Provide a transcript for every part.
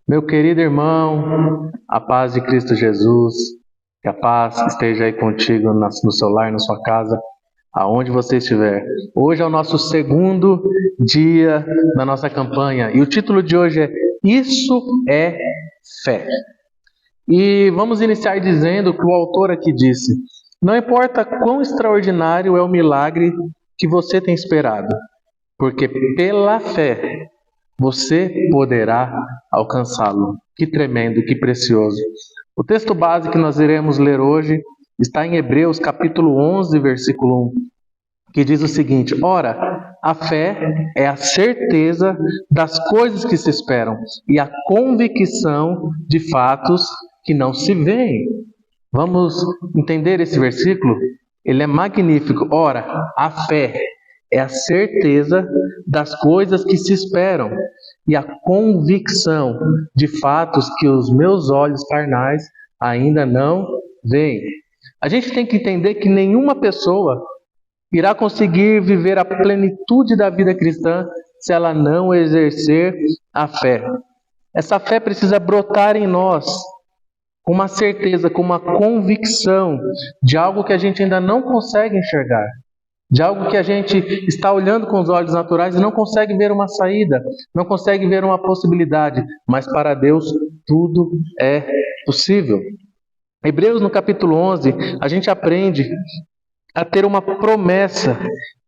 Meu querido irmão, a paz de Cristo Jesus, que a paz esteja aí contigo no seu lar, na sua casa, aonde você estiver. Hoje é o nosso segundo dia da nossa campanha e o título de hoje é Isso é Fé. E vamos iniciar dizendo que o autor aqui disse: não importa quão extraordinário é o milagre que você tem esperado, porque pela fé você poderá alcançá-lo. Que tremendo, que precioso. O texto base que nós iremos ler hoje está em Hebreus capítulo 11, versículo 1, que diz o seguinte: ora, a fé é a certeza das coisas que se esperam e a convicção de fatos que não se veem. Vamos entender esse versículo? Ele é magnífico. Ora, a fé é a certeza das coisas que se esperam e a convicção de fatos que os meus olhos carnais ainda não veem. A gente tem que entender que nenhuma pessoa irá conseguir viver a plenitude da vida cristã se ela não exercer a fé. Essa fé precisa brotar em nós com uma certeza, com uma convicção de algo que a gente ainda não consegue enxergar, de algo que a gente está olhando com os olhos naturais e não consegue ver uma saída, não consegue ver uma possibilidade, mas para Deus tudo é possível. Hebreus no capítulo 11, a gente aprende a ter uma promessa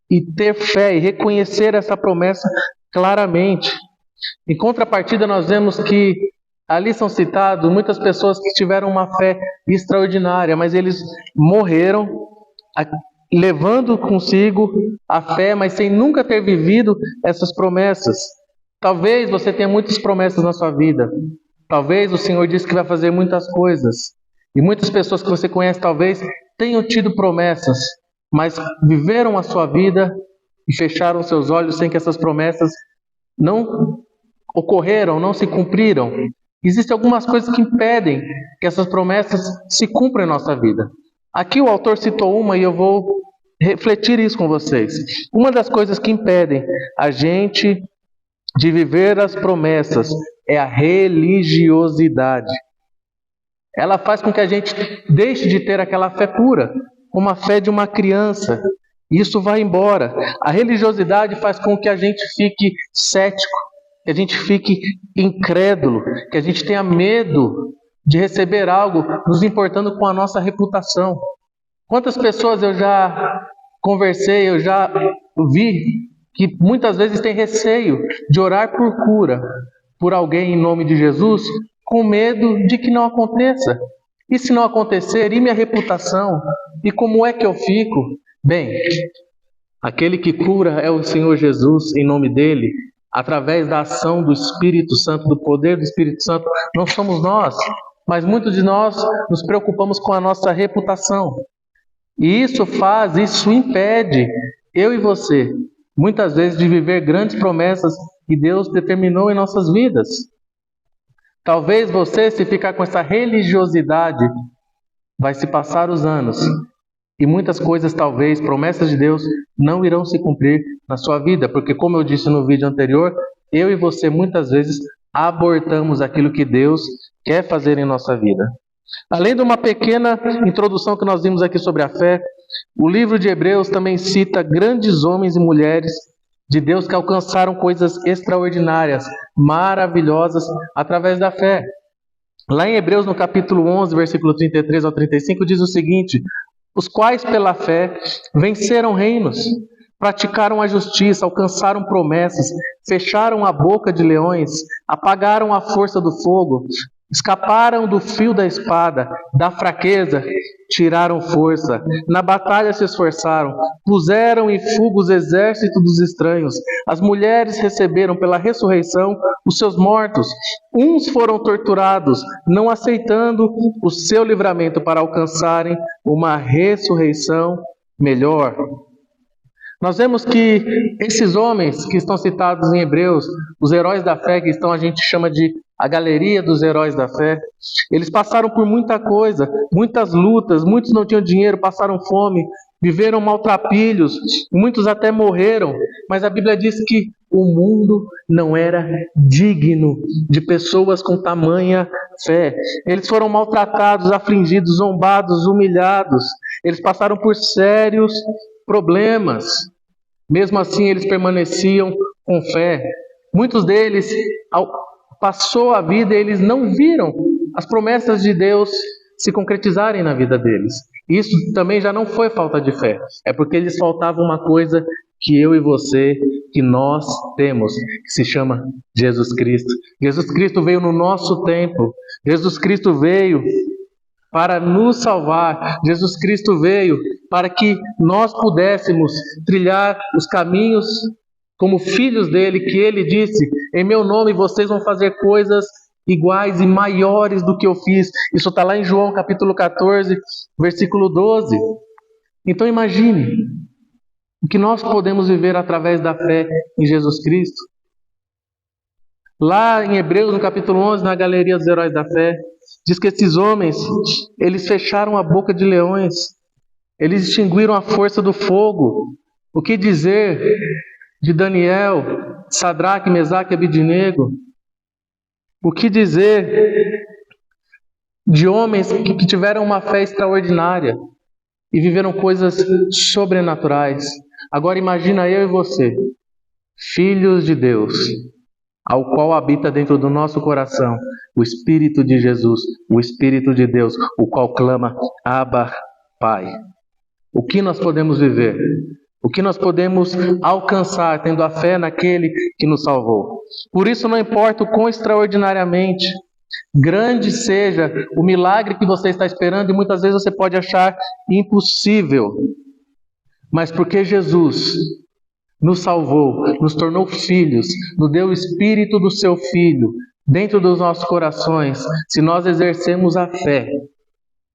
e ter fé e reconhecer essa promessa claramente. Em contrapartida, nós vemos que ali são citados muitas pessoas que tiveram uma fé extraordinária, mas eles morreram levando consigo a fé, mas sem nunca ter vivido essas promessas. Talvez você tenha muitas promessas na sua vida. Talvez o Senhor disse que vai fazer muitas coisas. E muitas pessoas que você conhece talvez tenham tido promessas, mas viveram a sua vida e fecharam seus olhos sem que essas promessas não ocorreram, não se cumpriram. Existem algumas coisas que impedem que essas promessas se cumpram em nossa vida. Aqui o autor citou uma e eu vou refletir isso com vocês. Uma das coisas que impedem a gente de viver as promessas é a religiosidade. Ela faz com que a gente deixe de ter aquela fé pura, como a fé de uma criança. Isso vai embora. A religiosidade faz com que a gente fique cético, que a gente fique incrédulo, que a gente tenha medo de receber algo, nos importando com a nossa reputação. Quantas pessoas eu já conversei, eu já vi que muitas vezes têm receio de orar por cura por alguém em nome de Jesus, com medo de que não aconteça. E se não acontecer, e minha reputação? E como é que eu fico? Bem, aquele que cura é o Senhor Jesus, em nome dele, através da ação do Espírito Santo, do poder do Espírito Santo. Não somos nós, mas muitos de nós nos preocupamos com a nossa reputação. E isso impede eu e você, muitas vezes, de viver grandes promessas que Deus determinou em nossas vidas. Talvez você, se ficar com essa religiosidade, vai se passar os anos e muitas coisas, talvez, promessas de Deus, não irão se cumprir na sua vida, porque, como eu disse no vídeo anterior, eu e você muitas vezes abortamos aquilo que Deus quer fazer em nossa vida. Além de uma pequena introdução que nós vimos aqui sobre a fé, o livro de Hebreus também cita grandes homens e mulheres de Deus que alcançaram coisas extraordinárias, maravilhosas, através da fé. Lá em Hebreus, no capítulo 11, versículo 33 ao 35, diz o seguinte: os quais pela fé venceram reinos, praticaram a justiça, alcançaram promessas, fecharam a boca de leões, apagaram a força do fogo, escaparam do fio da espada, da fraqueza tiraram força, na batalha se esforçaram, puseram em fuga os exércitos dos estranhos, as mulheres receberam pela ressurreição os seus mortos, uns foram torturados, não aceitando o seu livramento para alcançarem uma ressurreição melhor. Nós vemos que esses homens que estão citados em Hebreus, os heróis da fé, que a gente chama de a galeria dos heróis da fé, eles passaram por muita coisa, muitas lutas, muitos não tinham dinheiro, passaram fome, viveram maltrapilhos, muitos até morreram, mas a Bíblia diz que O mundo não era digno de pessoas com tamanha fé. Eles foram maltratados, afligidos, zombados, humilhados. Eles passaram por sérios problemas. Mesmo assim, eles permaneciam com fé. Muitos deles, passou a vida e eles não viram as promessas de Deus se concretizarem na vida deles. Isso também já não foi falta de fé. É porque lhes faltava uma coisa que eu e você, que nós temos, que se chama Jesus Cristo. Jesus Cristo veio no nosso tempo. Jesus Cristo veio para nos salvar. Jesus Cristo veio para que nós pudéssemos trilhar os caminhos como filhos dele, que ele disse: em meu nome vocês vão fazer coisas iguais e maiores do que eu fiz. Isso está lá em João capítulo 14, versículo 12. Então imagine o que nós podemos viver através da fé em Jesus Cristo. Lá em Hebreus, no capítulo 11, na galeria dos heróis da fé, diz que esses homens, eles fecharam a boca de leões, eles extinguiram a força do fogo. O que dizer de Daniel, Sadraque, Mesaque e Abidnego? O que dizer de homens que tiveram uma fé extraordinária e viveram coisas sobrenaturais? Agora imagina eu e você, filhos de Deus, ao qual habita dentro do nosso coração o Espírito de Jesus, o Espírito de Deus, o qual clama: Abba, Pai. O que nós podemos viver? O que nós podemos alcançar tendo a fé naquele que nos salvou? Por isso, não importa o quão extraordinariamente grande seja o milagre que você está esperando, e muitas vezes você pode achar impossível, mas porque Jesus nos salvou, nos tornou filhos, nos deu o Espírito do seu Filho dentro dos nossos corações, se nós exercemos a fé,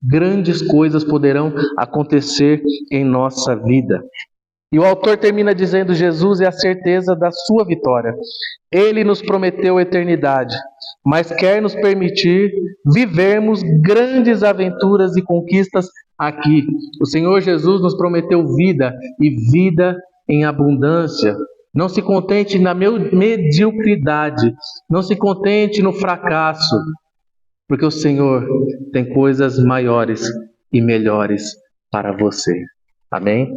grandes coisas poderão acontecer em nossa vida. E o autor termina dizendo: Jesus é a certeza da sua vitória. Ele nos prometeu a eternidade, mas quer nos permitir vivermos grandes aventuras e conquistas aqui. O Senhor Jesus nos prometeu vida e vida em abundância. Não se contente na mediocridade, não se contente no fracasso, porque o Senhor tem coisas maiores e melhores para você. Amém?